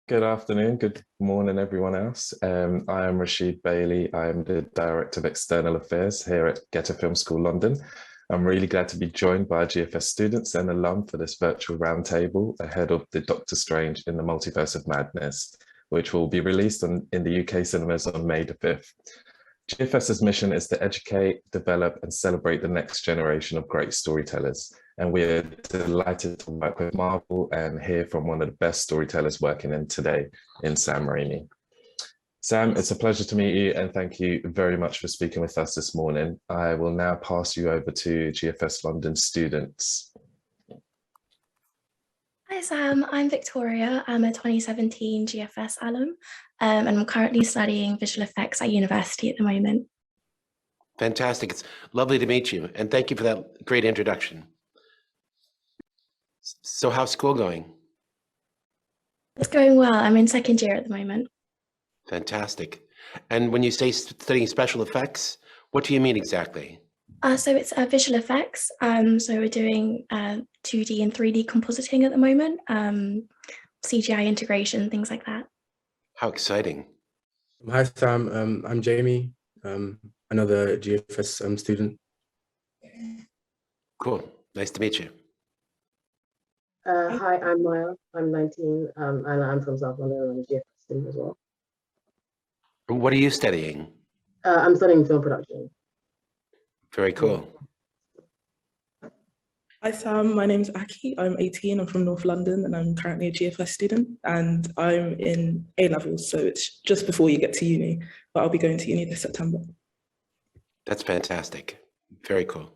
Good afternoon, good morning, everyone else. I am Rashid Bailey. I am the Director of External Affairs here at Ghetto Film School, London. I'm really glad to be joined by GFS students and alum for this virtual roundtable ahead of the Doctor Strange in the Multiverse of Madness, which will be released in the UK cinemas on May the 5th. GFS's mission is to educate, develop, and celebrate the next generation of great storytellers. And we are delighted to work with Marvel and hear from one of the best storytellers working in today, in Sam Raimi. Sam, it's a pleasure to meet you, and thank you very much for speaking with us this morning. I will now pass you over to GFS London students. Hi Sam, I'm Victoria. I'm a 2017 GFS alum, and I'm currently studying visual effects at university at the moment. Fantastic. It's lovely to meet you, and thank you for that great introduction. So how's school going? It's going well. I'm in second year at the moment. Fantastic. And when you say studying special effects, what do you mean exactly? So it's visual effects. So we're doing 2D and 3D compositing at the moment, CGI integration, things like that. How exciting. Hi Sam, I'm Jamie, another GFS student. Cool, nice to meet you. Hi, I'm Maya. I'm 19, and I'm from South London. I'm a GFS student as well. What are you studying? I'm studying film production. Very cool. Hi Sam, my name's Aki. I'm 18, I'm from North London, and I'm currently a GFS student, and I'm in A levels, so it's just before you get to uni, but I'll be going to uni this September. That's fantastic. Very cool.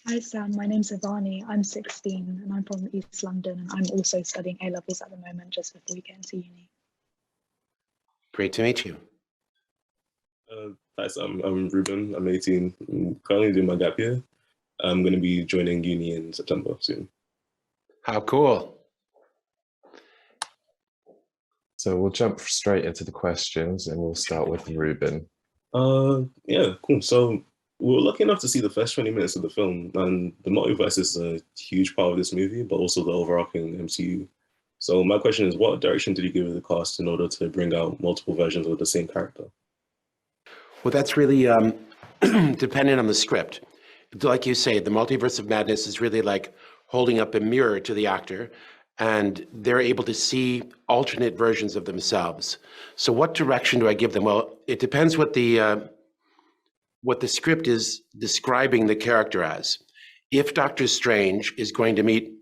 Hi Sam, my name's Ivani. I'm 16 and I'm from East London, and I'm also studying A levels at the moment just before we get into uni. Great to meet you. Hi Sam, I'm Ruben. I'm 18. I'm currently doing my gap year. I'm going to be joining uni in September soon. How cool. So we'll jump straight into the questions and we'll start with Ruben. Yeah, cool. So we were lucky enough to see the first 20 minutes of the film, and the multiverse is a huge part of this movie, but also the overarching MCU. So my question is, what direction did you give the cast in order to bring out multiple versions of the same character? Well, that's really dependent on the script. Like you say, the Multiverse of Madness is really like holding up a mirror to the actor, and they're able to see alternate versions of themselves. So what direction do I give them? Well, it depends what the script is describing the character as. If Doctor Strange is going to meet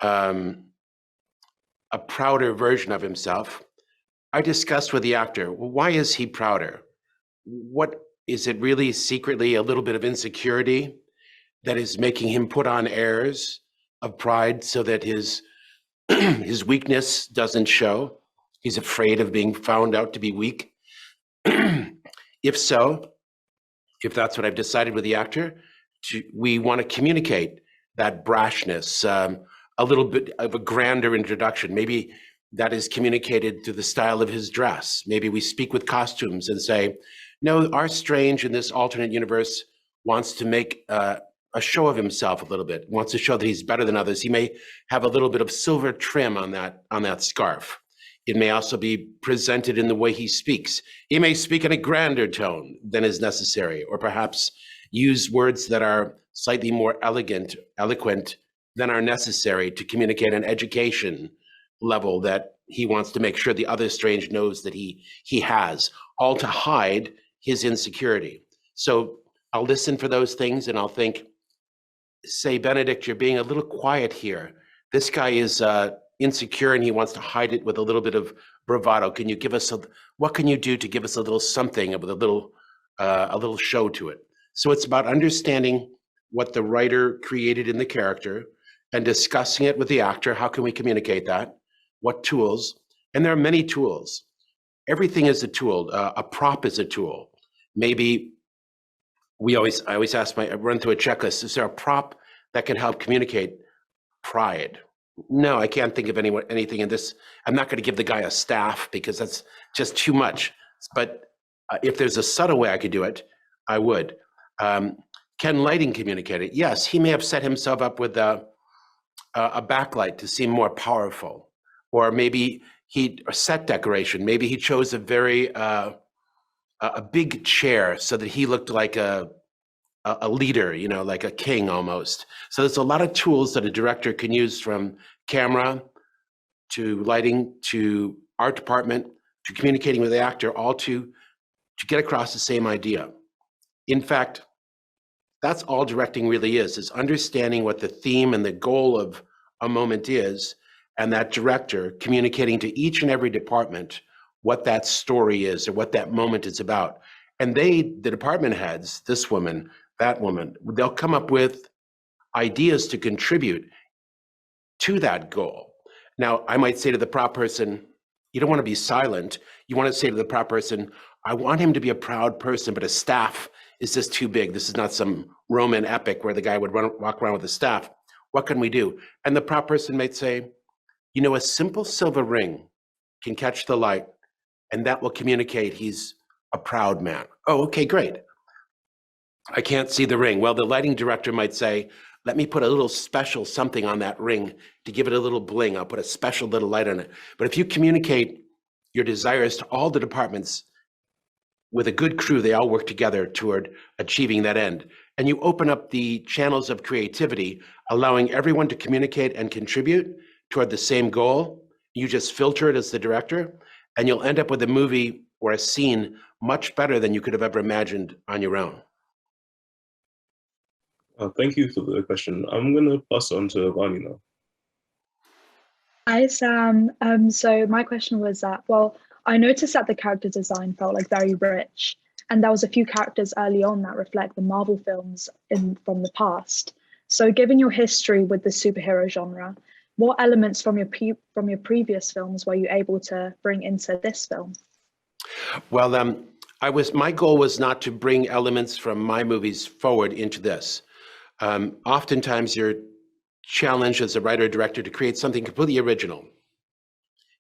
a prouder version of himself, I discussed with the actor, well, why is he prouder? What is it really secretly a little bit of insecurity that is making him put on airs of pride so that his weakness doesn't show? He's afraid of being found out to be weak. If so, if that's what I've decided with the actor, we want to communicate that brashness, a little bit of a grander introduction. Maybe that is communicated through the style of his dress. Maybe we speak with costumes and say, no, our Strange in this alternate universe wants to make a show of himself a little bit, wants to show that he's better than others. He may have a little bit of silver trim on that scarf. It may also be presented in the way he speaks. He may speak in a grander tone than is necessary, or perhaps use words that are slightly more eloquent than are necessary to communicate an education level that he wants to make sure the other Strange knows that he has, all to hide his insecurity. So I'll listen for those things and I'll think, say, Benedict, you're being a little quiet here. This guy is insecure and he wants to hide it with a little bit of bravado. Can you give us what can you do to give us a little something with a little show to it? So it's about understanding what the writer created in the character and discussing it with the actor. How can we communicate that? What tools? And there are many tools. Everything is a tool. A prop is a tool. Maybe I always ask I run through a checklist. Is there a prop that can help communicate pride? No, I can't think of anything in this. I'm not going to give the guy a staff because that's just too much. But if there's a subtle way I could do it, I would. Can lighting communicate it? Yes, he may have set himself up with a backlight to seem more powerful, or maybe a set decoration. Maybe he chose a very a big chair so that he looked like a leader, you know, like a king almost. So there's a lot of tools that a director can use, from camera to lighting to art department to communicating with the actor, all to get across the same idea. In fact, that's all directing really is understanding what the theme and the goal of a moment is, and that director communicating to each and every department what that story is or what that moment is about. And the department heads, this woman, that woman, they'll come up with ideas to contribute to that goal. Now, I might say to the prop person, you don't want to be silent. You want to say to the prop person, I want him to be a proud person, but a staff is just too big. This is not some Roman epic where the guy would walk around with a staff. What can we do? And the prop person might say, you know, a simple silver ring can catch the light, and that will communicate he's a proud man. Oh, okay, great. I can't see the ring. Well, the lighting director might say, let me put a little special something on that ring to give it a little bling. I'll put a special little light on it. But if you communicate your desires to all the departments with a good crew, they all work together toward achieving that end. And you open up the channels of creativity, allowing everyone to communicate and contribute toward the same goal. You just filter it as the director, and you'll end up with a movie or a scene much better than you could have ever imagined on your own. Thank you for the question. I'm going to pass on to Vani now. Hi, Sam. So my question was that, well, I noticed that the character design felt like very rich, and there was a few characters early on that reflect the Marvel films from the past. So given your history with the superhero genre, what elements from your previous films were you able to bring into this film? Well, my goal was not to bring elements from my movies forward into this. Oftentimes you're challenged as a writer or director to create something completely original.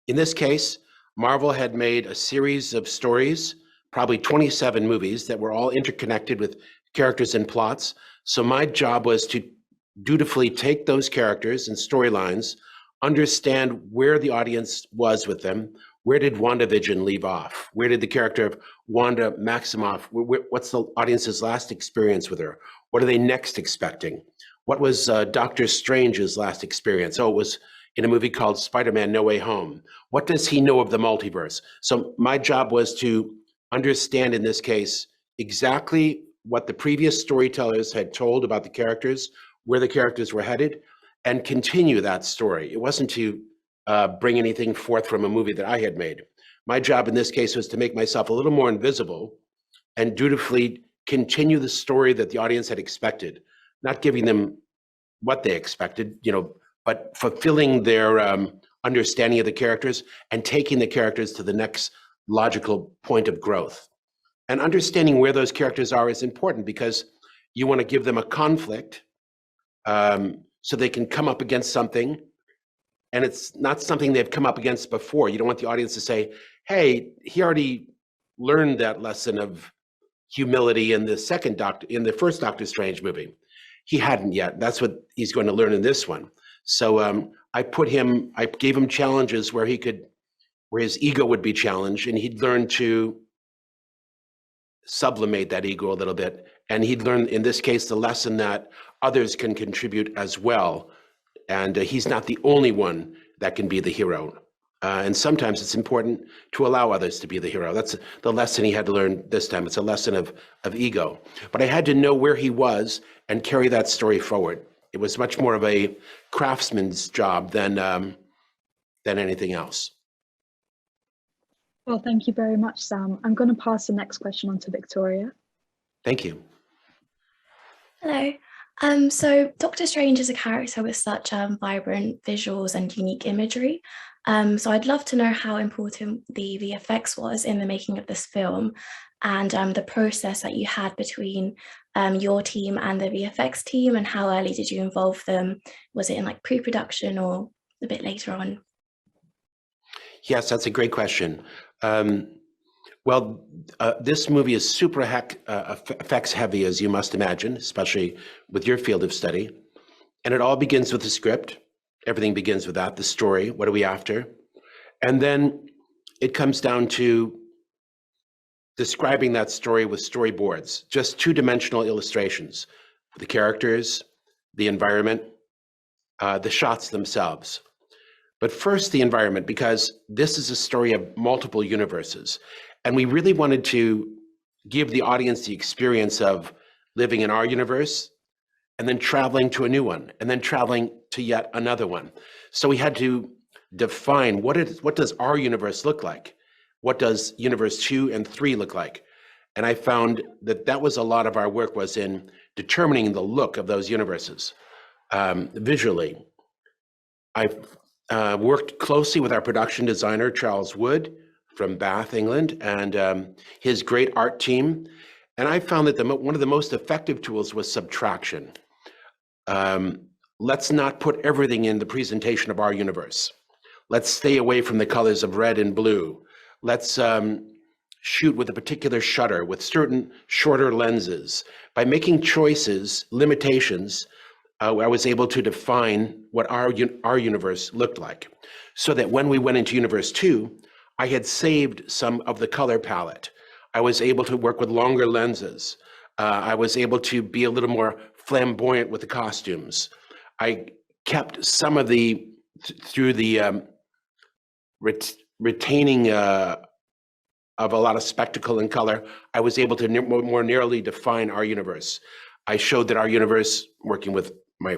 In this case, Marvel had made a series of stories, probably 27 movies that were all interconnected with characters and plots. So my job was to dutifully take those characters and storylines, understand where the audience was with them. Where did WandaVision leave off? Where did the character of Wanda Maximoff, what's the audience's last experience with her? What are they next expecting? What was Doctor Strange's last experience? Oh, it was in a movie called SpiderMan No Way Home. What does he know of the multiverse? So my job was to understand, in this case, exactly what the previous storytellers had told about the characters, where the characters were headed, and continue that story. It wasn't to bring anything forth from a movie that I had made. My job in this case was to make myself a little more invisible and dutifully continue the story that the audience had expected, not giving them what they expected, but fulfilling their understanding of the characters and taking the characters to the next logical point of growth. And understanding where those characters are is important, because you want to give them a conflict so they can come up against something, and it's not something they've come up against before. You don't want the audience to say, hey, he already learned that lesson of humility in the first Doctor Strange movie. He hadn't yet. That's what he's going to learn in this one. So I gave him challenges where his ego would be challenged, and he'd learn to sublimate that ego a little bit. And he'd learn, in this case, the lesson that others can contribute as well. And he's not the only one that can be the hero. And sometimes it's important to allow others to be the hero. That's the lesson he had to learn this time. It's a lesson of ego. But I had to know where he was and carry that story forward. It was much more of a craftsman's job than anything else. Well, thank you very much, Sam. I'm going to pass the next question on to Victoria. Thank you. Hello. So Doctor Strange is a character with such vibrant visuals and unique imagery. So I'd love to know how important the VFX was in the making of this film, and the process that you had between your team and the VFX team, and how early did you involve them? Was it in like pre-production or a bit later on? Yes, that's a great question. This movie is super effects heavy, as you must imagine, especially with your field of study. And it all begins with the script. Everything begins with that, the story. What are we after? And then it comes down to describing that story with storyboards, just two-dimensional illustrations, the characters, the environment, the shots themselves. But first, the environment, because this is a story of multiple universes. And we really wanted to give the audience the experience of living in our universe and then traveling to a new one and then traveling to yet another one. So we had to define what does our universe look like? What does universe 2 and 3 look like? And I found that that was a lot of our work, was in determining the look of those universes visually. I worked closely with our production designer, Charles Wood, from Bath, England, and his great art team. And I found that one of the most effective tools was subtraction. Let's not put everything in the presentation of our universe. Let's stay away from the colors of red and blue. Let's shoot with a particular shutter, with certain shorter lenses. By making choices, limitations, I was able to define what our universe looked like. So that when we went into universe 2, I had saved some of the color palette. I was able to work with longer lenses. I was able to be a little more flamboyant with the costumes. I kept some of the, through the retaining of a lot of spectacle and color, I was able to more narrowly define our universe. I showed that our universe, working with my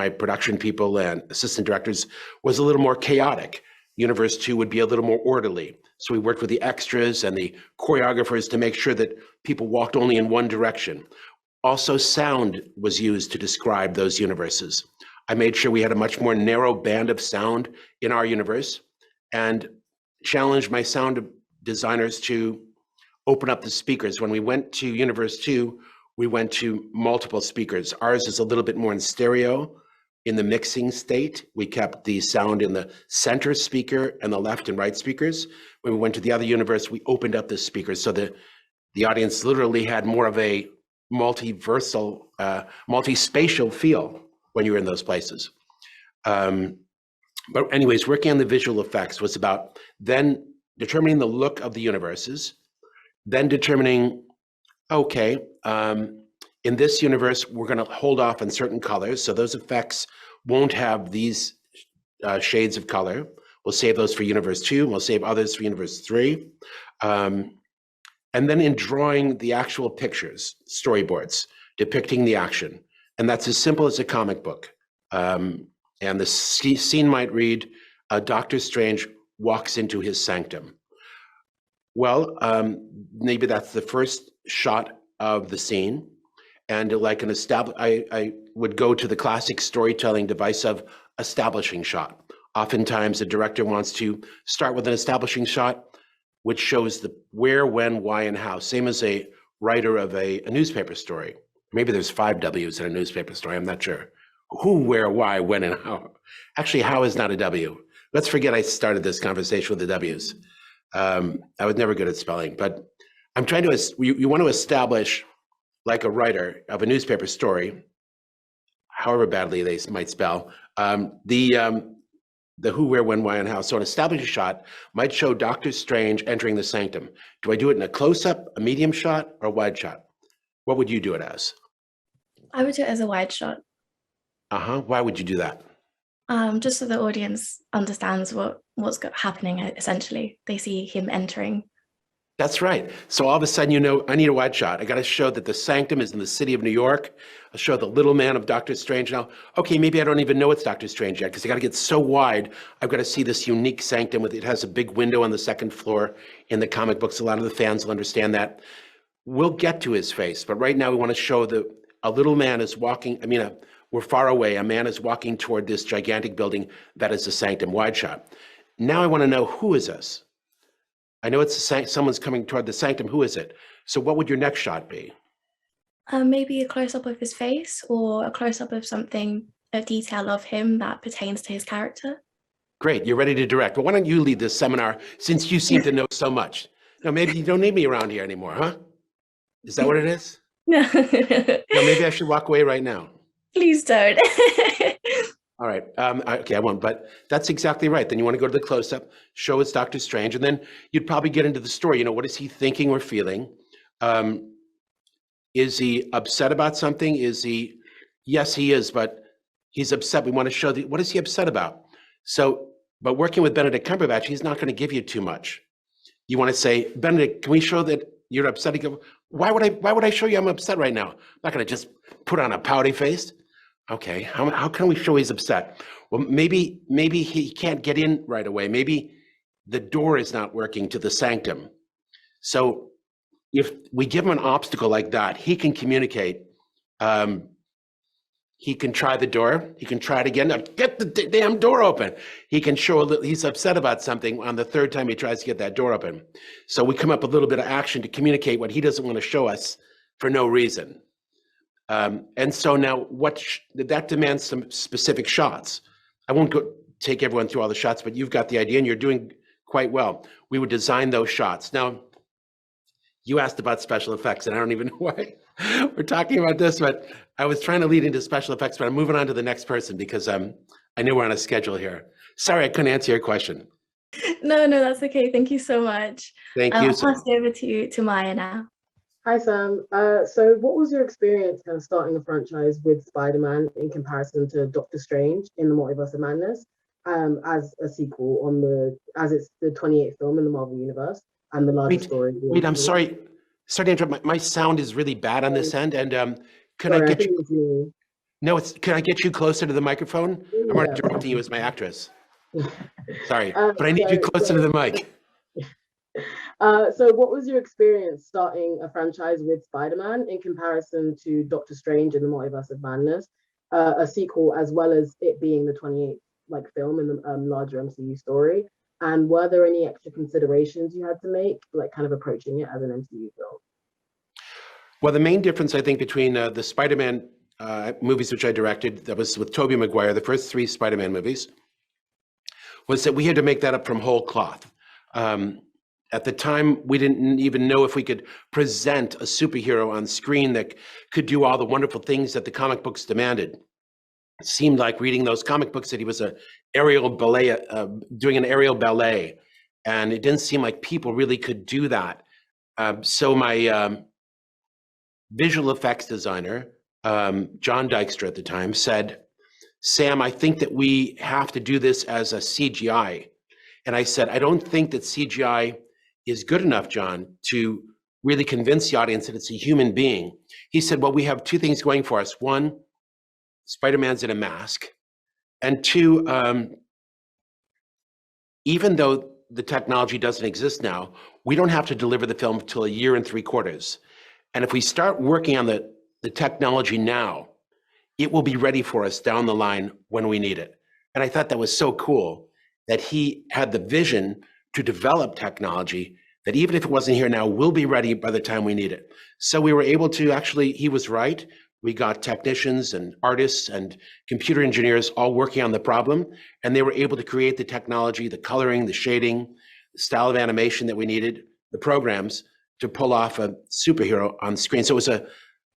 production people and assistant directors, was a little more chaotic. Universe 2 would be a little more orderly. So we worked with the extras and the choreographers to make sure that people walked only in one direction. Also, sound was used to describe those universes. I made sure we had a much more narrow band of sound in our universe and challenged my sound designers to open up the speakers. When we went to universe 2, we went to multiple speakers. Ours is a little bit more in stereo. In the mixing state, we kept the sound in the center speaker and the left and right speakers. When we went to the other universe, we opened up the speakers so that the audience literally had more of a multiversal, multi-spatial feel when you were in those places. But anyways, working on the visual effects was about then determining the look of the universes, then determining, okay, in this universe, we're going to hold off on certain colors. So those effects won't have these shades of color. We'll save those for universe 2. We'll save others for universe 3. And then in drawing the actual pictures, storyboards, depicting the action. And that's as simple as a comic book. And the scene might read, Doctor Strange walks into his sanctum. Well, maybe that's the first shot of the scene. And like an I would go to the classic storytelling device of establishing shot. Oftentimes, the director wants to start with an establishing shot, which shows the where, when, why, and how. Same as a writer of a newspaper story. Maybe there's 5 W's in a newspaper story, I'm not sure. Who, where, why, when, and how. Actually, how is not a W. Let's forget I started this conversation with the W's. I was never good at spelling, but I'm trying to, you want to establish, like a writer of a newspaper story, however badly they might spell, the who, where, when, why, and how. So an established shot might show Doctor Strange entering the sanctum. Do I do it in a close-up, a medium shot, or a wide shot? What would you do it as? I would do it as a wide shot. Why would you do that? Just so the audience understands what's happening, essentially. They see him entering. That's right. So all of a sudden, you know, I need a wide shot. I got to show that the sanctum is in the city of New York. I'll show the little man of Doctor Strange now. Okay, maybe I don't even know it's Doctor Strange yet because I got to get so wide. I've got to see this unique sanctum with it has a big window on the second floor in the comic books. A lot of the fans will understand that. We'll get to his face, but right now we want to show that a little man is walking. I mean, we're far away. A man is walking toward this gigantic building that is the sanctum. Wide shot. Now I want to know, who is this? I know it's someone's coming toward the sanctum. Who is it? So what would your next shot be? Maybe a close-up of his face or a close-up of something, a detail of him that pertains to his character. Great, you're ready to direct. But why don't you lead this seminar since you seem to know so much? No, maybe you don't need me around here anymore, huh? Is that what it is? No. No, maybe I should walk away right now. Please don't. All right. Okay, I won't, but that's exactly right. Then you want to go to the close-up, show it's Doctor Strange, and then you'd probably get into the story. You know, what is he thinking or feeling? Is he upset about something? Yes, he is, but he's upset. We want to show what is he upset about? So, but working with Benedict Cumberbatch, he's not going to give you too much. You want to say, Benedict, can we show that you're upset? He go, why would I show you I'm upset right now? I'm not going to just put on a pouty face. Okay, how can we show he's upset? Well, maybe he can't get in right away. Maybe the door is not working to the sanctum. So if we give him an obstacle like that, he can communicate. He can try the door. He can try it again. Now, get the damn door open. He can show that he's upset about something on the third time he tries to get that door open. So we come up with a little bit of action to communicate what he doesn't want to show us for no reason. And so now that demands some specific shots. I won't take everyone through all the shots, but you've got the idea and you're doing quite well. We would design those shots. Now, you asked about special effects, and I don't even know why we're talking about this, but I was trying to lead into special effects, but I'm moving on to the next person because I know we're on a schedule here. Sorry, I couldn't answer your question. No, that's okay. Thank you so much. Thank you. I'll pass it over to Maya now. Hi, Sam. So what was your experience kind of starting a franchise with Spider-Man in comparison to Doctor Strange in the Multiverse of Madness as a sequel as it's the 28th film in the Marvel Universe and the larger story? Wait, I'm sorry. Sorry to interrupt. My sound is really bad on this end, and can I get you? No, can I get you closer to the microphone? I'm not interrupting you as my actress. Sorry, but I need you closer to the mic. So what was your experience starting a franchise with Spider-Man in comparison to Doctor Strange in the Multiverse of Madness, a sequel, as well as it being the 28th film in the larger MCU story? And were there any extra considerations you had to make, like kind of approaching it as an MCU film? Well, the main difference, I think, between the Spider-Man movies which I directed, that was with Tobey Maguire, the first 3 Spider-Man movies, was that we had to make that up from whole cloth. At the time, we didn't even know if we could present a superhero on screen that could do all the wonderful things that the comic books demanded. It seemed like reading those comic books that he was doing an aerial ballet, and it didn't seem like people really could do that. So my visual effects designer, John Dykstra at the time, said, Sam, I think that we have to do this as a CGI. And I said, I don't think that CGI is good enough, John, to really convince the audience that it's a human being. He said, well, we have 2 things going for us. 1, Spider-Man's in a mask. And 2, even though the technology doesn't exist now, we don't have to deliver the film until 1 year and 3 quarters. And if we start working on the technology now, it will be ready for us down the line when we need it. And I thought that was so cool that he had the vision to develop technology that even if it wasn't here now, will be ready by the time we need it. So we were able to he was right. We got technicians and artists and computer engineers all working on the problem, and they were able to create the technology, the coloring, the shading, the style of animation that we needed, the programs to pull off a superhero on screen. So it was a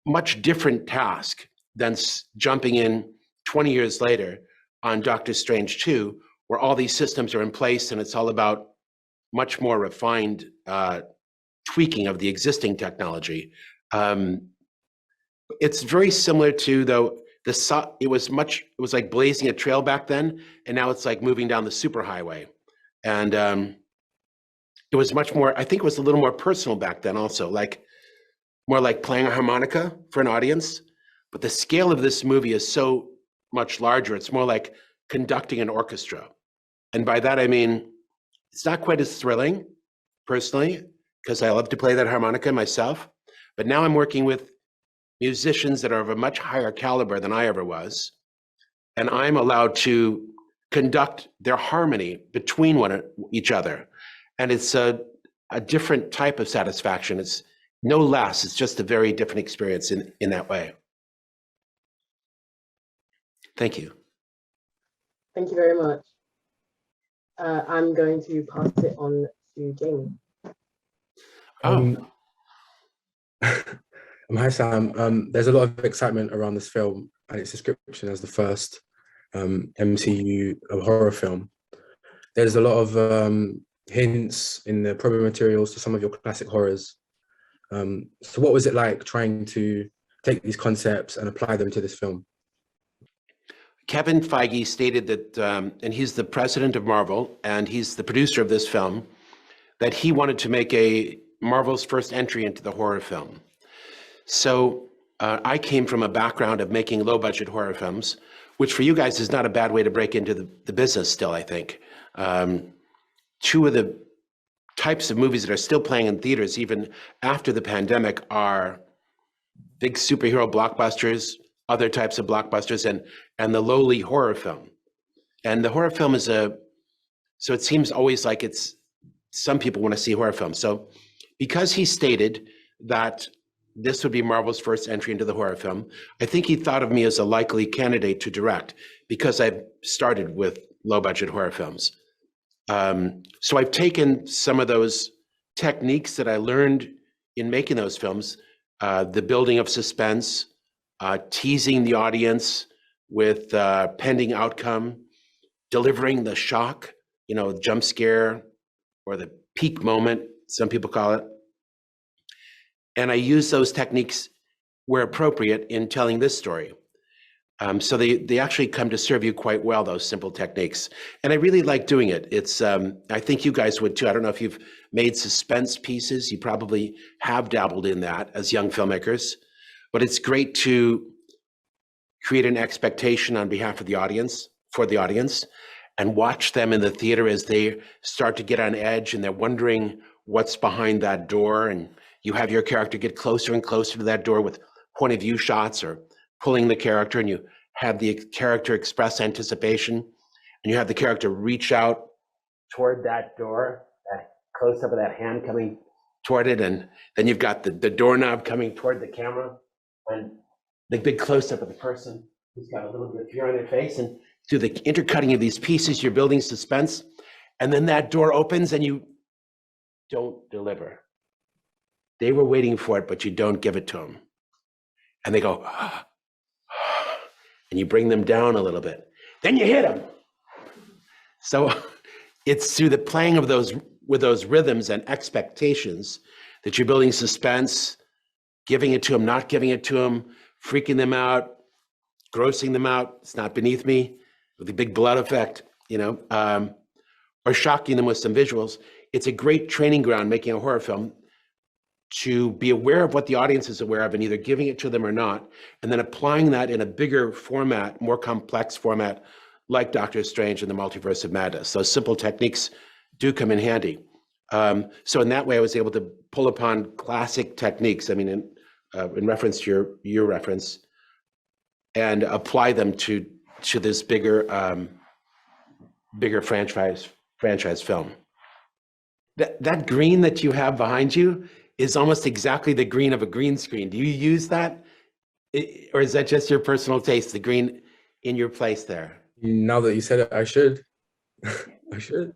much different task than jumping in 20 years later on Doctor Strange 2, where all these systems are in place and it's all about much more refined tweaking of the existing technology. It's very similar to, though, it was like blazing a trail back then, and now it's like moving down the superhighway. And it was much more, I think it was a little more personal back then also, like more like playing a harmonica for an audience. But the scale of this movie is so much larger. It's more like conducting an orchestra. And by that, I mean, it's not quite as thrilling, personally, because I love to play that harmonica myself. But now I'm working with musicians that are of a much higher caliber than I ever was. And I'm allowed to conduct their harmony between each other. And it's a different type of satisfaction. It's no less, it's just a very different experience in that way. Thank you. Thank you very much. I'm going to pass it on to Jamie. Hi, Sam. There's a lot of excitement around this film and its description as the first MCU horror film, there's a lot of hints in the promo materials to some of your classic horrors. So what was it like trying to take these concepts and apply them to this film? Kevin Feige stated that, and he's the president of Marvel, and he's the producer of this film, that he wanted to make Marvel's first entry into the horror film. So I came from a background of making low-budget horror films, which for you guys is not a bad way to break into the business still, I think. Two of the types of movies that are still playing in theaters, even after the pandemic, are big superhero blockbusters, other types of blockbusters, and the lowly horror film. And the horror film is so it seems always like some people want to see horror films. So because he stated that this would be Marvel's first entry into the horror film, I think he thought of me as a likely candidate to direct because I've started with low budget horror films. So I've taken some of those techniques that I learned in making those films, the building of suspense, teasing the audience with pending outcome, delivering the shock, jump scare, or the peak moment, some people call it. And I use those techniques where appropriate in telling this story. So they actually come to serve you quite well, those simple techniques. And I really like doing it. It's, I think you guys would too. I don't know if you've made suspense pieces. You probably have dabbled in that as young filmmakers, but it's great to create an expectation on behalf of the audience, for the audience, and watch them in the theater as they start to get on edge and they're wondering what's behind that door. And you have your character get closer and closer to that door with point of view shots or pulling the character, and you have the character express anticipation, and you have the character reach out toward that door, that close up of that hand coming toward it, and then you've got the doorknob coming toward the camera, and the big close up of the person who's got a little bit of fear on their face, and through the intercutting of these pieces, you're building suspense, and then that door opens and you don't deliver. They were waiting for it, but you don't give it to them. And they go, and you bring them down a little bit. Then you hit them. So it's through the playing of with those rhythms and expectations that you're building suspense, giving it to them, not giving it to them, freaking them out, grossing them out. It's not beneath me, with a big blood effect, or shocking them with some visuals. It's a great training ground making a horror film, to be aware of what the audience is aware of and either giving it to them or not, and then applying that in a bigger format, more complex format, like Doctor Strange and the Multiverse of Madness. Those simple techniques do come in handy. So in that way, I was able to pull upon classic techniques, in reference to your reference, and apply them to this bigger franchise film. That green that you have behind you is almost exactly the green of a green screen. Do you use that? Or is that just your personal taste, the green in your place there? Now that you said it, I should. I should.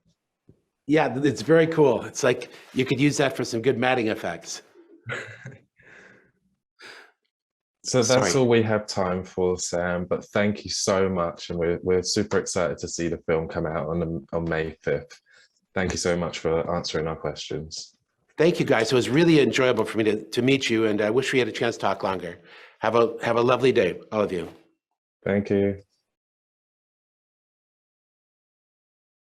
Yeah, it's very cool. It's like you could use that for some good matting effects. So that's all we have time for, Sam, but thank you so much. And we're super excited to see the film come out on May 5th. Thank you so much for answering our questions. Thank you, guys. It was really enjoyable for me to meet you, and I wish we had a chance to talk longer. Have a lovely day, all of you. Thank you.